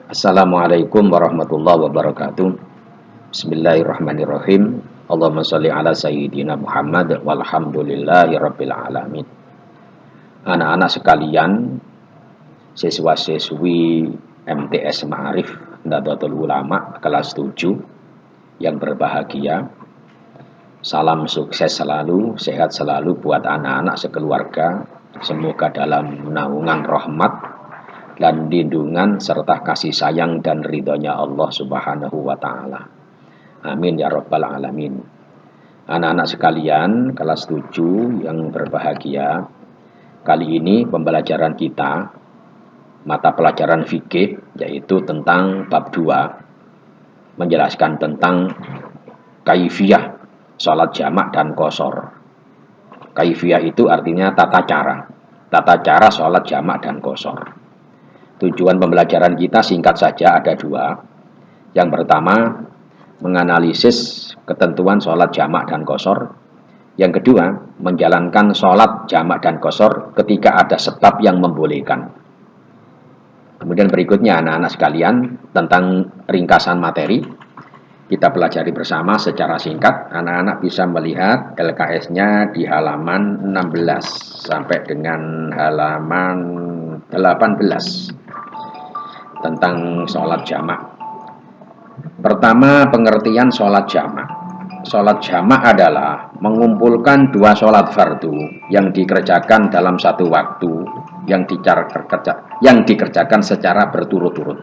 Assalamualaikum warahmatullahi wabarakatuh. Bismillahirrahmanirrahim. Allahumma sholli ala sayyidina Muhammad walhamdulillahi rabbil alamin. Anak-anak sekalian, siswa-siswi MTS Ma'arif Nahdlatul Ulama kelas 7 yang berbahagia. Salam sukses selalu, sehat selalu buat anak-anak sekeluarga. Semoga dalam naungan rahmat dan lindungan serta kasih sayang dan ridhonya Allah Subhanahu wa Ta'ala. Amin ya Rabbal Alamin. Anak-anak sekalian, kelas 7 yang berbahagia, kali ini pembelajaran kita mata pelajaran fikih, yaitu tentang bab 2, menjelaskan tentang kaifiyah sholat jamak dan qashar. Kaifiyah itu artinya tata cara sholat jamak dan qashar. Tujuan pembelajaran kita singkat saja ada 2. Yang pertama, menganalisis ketentuan sholat jamak dan qashar. Yang kedua, menjalankan sholat jamak dan qashar ketika ada sebab yang membolehkan. Kemudian berikutnya anak-anak sekalian, tentang ringkasan materi kita pelajari bersama secara singkat. Anak-anak bisa melihat LKS-nya di halaman 16 sampai dengan halaman 18 tentang sholat jamak. Pertama, pengertian sholat jamak. Sholat jamak adalah mengumpulkan 2 sholat fardu yang dikerjakan dalam satu waktu, yang dikerjakan secara berturut-turut.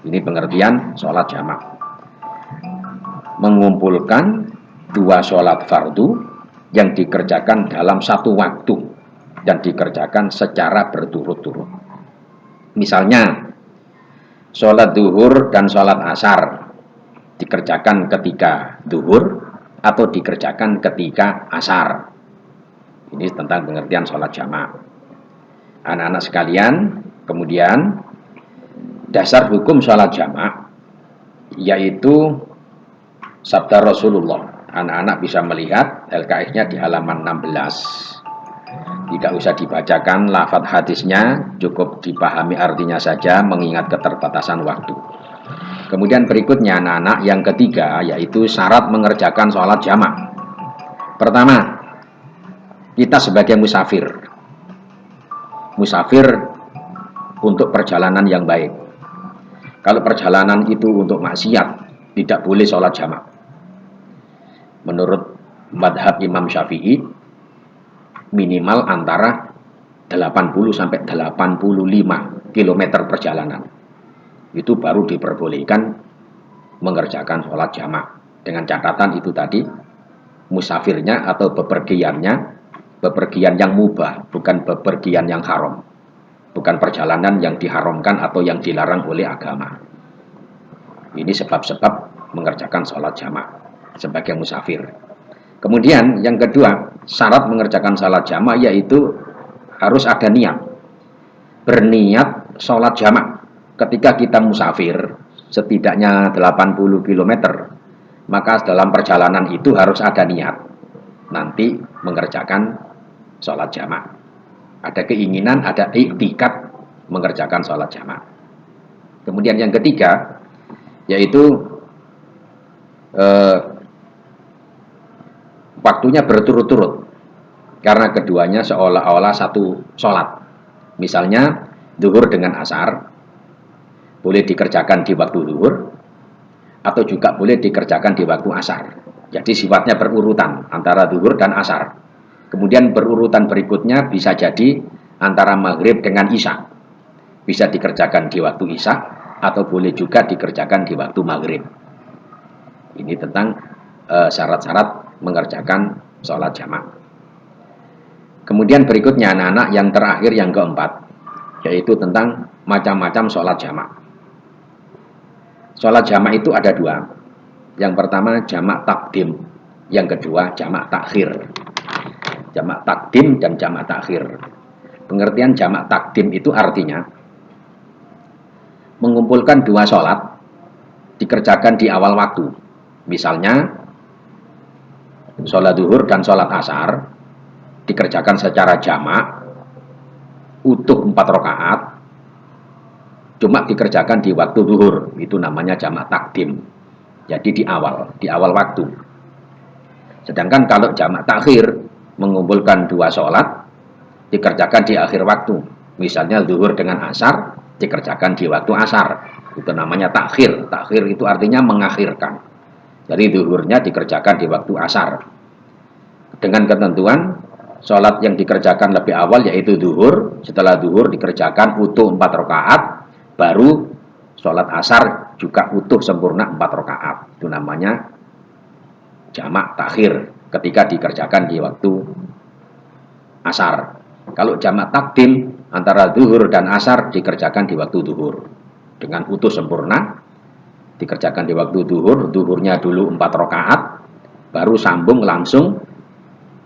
Ini pengertian sholat jamak. Mengumpulkan 2 sholat fardu yang dikerjakan dalam satu waktu dan dikerjakan secara berturut-turut. Misalnya, sholat duhur dan sholat asar dikerjakan ketika duhur atau dikerjakan ketika asar. Ini tentang pengertian sholat jamak. Anak-anak sekalian, kemudian dasar hukum sholat jamak yaitu sabda Rasulullah. Anak-anak bisa melihat LKS-nya di halaman 16. Tidak usah dibacakan lafadz hadisnya, cukup dipahami artinya saja mengingat keterbatasan waktu. Kemudian berikutnya anak-anak yang ketiga yaitu syarat mengerjakan sholat jamak. Pertama, kita sebagai musafir. Musafir untuk perjalanan yang baik. Kalau perjalanan itu untuk maksiat, tidak boleh sholat jamak. Menurut madhab Imam Syafi'i, minimal antara 80 sampai 85 km perjalanan. Itu baru diperbolehkan mengerjakan sholat jamak. Dengan catatan itu tadi, musafirnya atau bepergiannya, bepergian yang mubah, bukan bepergian yang haram. Bukan perjalanan yang diharamkan atau yang dilarang oleh agama. Ini sebab-sebab mengerjakan sholat jamak sebagai musafir. Kemudian yang kedua, syarat mengerjakan sholat jamak yaitu harus ada niat. Berniat sholat jamak ketika kita musafir setidaknya 80 km, maka dalam perjalanan itu harus ada niat nanti mengerjakan sholat jamak. Ada keinginan, ada iktikad mengerjakan sholat jamak. Kemudian yang ketiga yaitu waktunya berturut-turut, karena keduanya seolah-olah satu sholat. Misalnya zuhur dengan asar boleh dikerjakan di waktu zuhur atau juga boleh dikerjakan di waktu asar. Jadi sifatnya berurutan antara zuhur dan asar. Kemudian berurutan berikutnya bisa jadi antara maghrib dengan isya. Bisa dikerjakan di waktu isya atau boleh juga dikerjakan di waktu maghrib. Ini tentang syarat-syarat mengerjakan sholat jamak. Kemudian berikutnya anak-anak yang terakhir yang keempat, yaitu tentang macam-macam sholat jamak. Sholat jamak itu ada 2. Yang pertama jamak takdim, yang kedua jamak takhir. Jamak takdim dan jamak takhir. Pengertian jamak takdim itu artinya mengumpulkan 2 sholat dikerjakan di awal waktu. Misalnya sholat zuhur dan sholat asar dikerjakan secara jamak utuh 4 rakaat cuma dikerjakan di waktu zuhur, itu namanya jamak takdim. Jadi di awal waktu. Sedangkan kalau jamak takhir mengumpulkan dua sholat dikerjakan di akhir waktu. Misalnya zuhur dengan asar dikerjakan di waktu asar. Itu namanya takhir. Takhir itu artinya mengakhirkan. Jadi zuhurnya dikerjakan di waktu asar. Dengan ketentuan sholat yang dikerjakan lebih awal yaitu zuhur. Setelah zuhur dikerjakan utuh 4 rakaat, baru sholat asar juga utuh sempurna 4 rakaat. Itu namanya jamak takhir ketika dikerjakan di waktu asar. Kalau jamak takdim antara zuhur dan asar dikerjakan di waktu zuhur dengan utuh sempurna, dikerjakan di waktu zuhur, zuhurnya dulu 4 rakaat, baru sambung langsung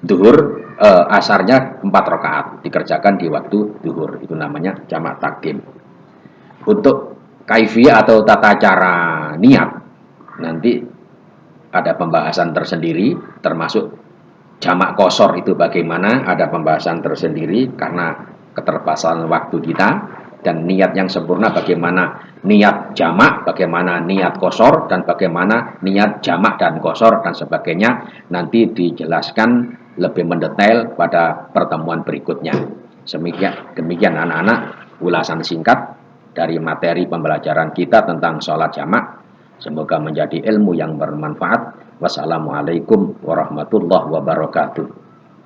zuhur, asarnya 4 rakaat dikerjakan di waktu zuhur. Itu namanya jamak takdim. Untuk kaifiyah atau tata cara niat nanti ada pembahasan tersendiri, termasuk jamak qashar itu bagaimana, ada pembahasan tersendiri karena keterbatasan waktu kita, dan niat yang sempurna bagaimana niat jamak, bagaimana niat qashar, dan bagaimana niat jamak dan qashar dan sebagainya nanti dijelaskan lebih mendetail pada pertemuan berikutnya. Demikian anak-anak ulasan singkat dari materi pembelajaran kita tentang sholat jamak. Semoga menjadi ilmu yang bermanfaat. Wassalamualaikum warahmatullahi wabarakatuh.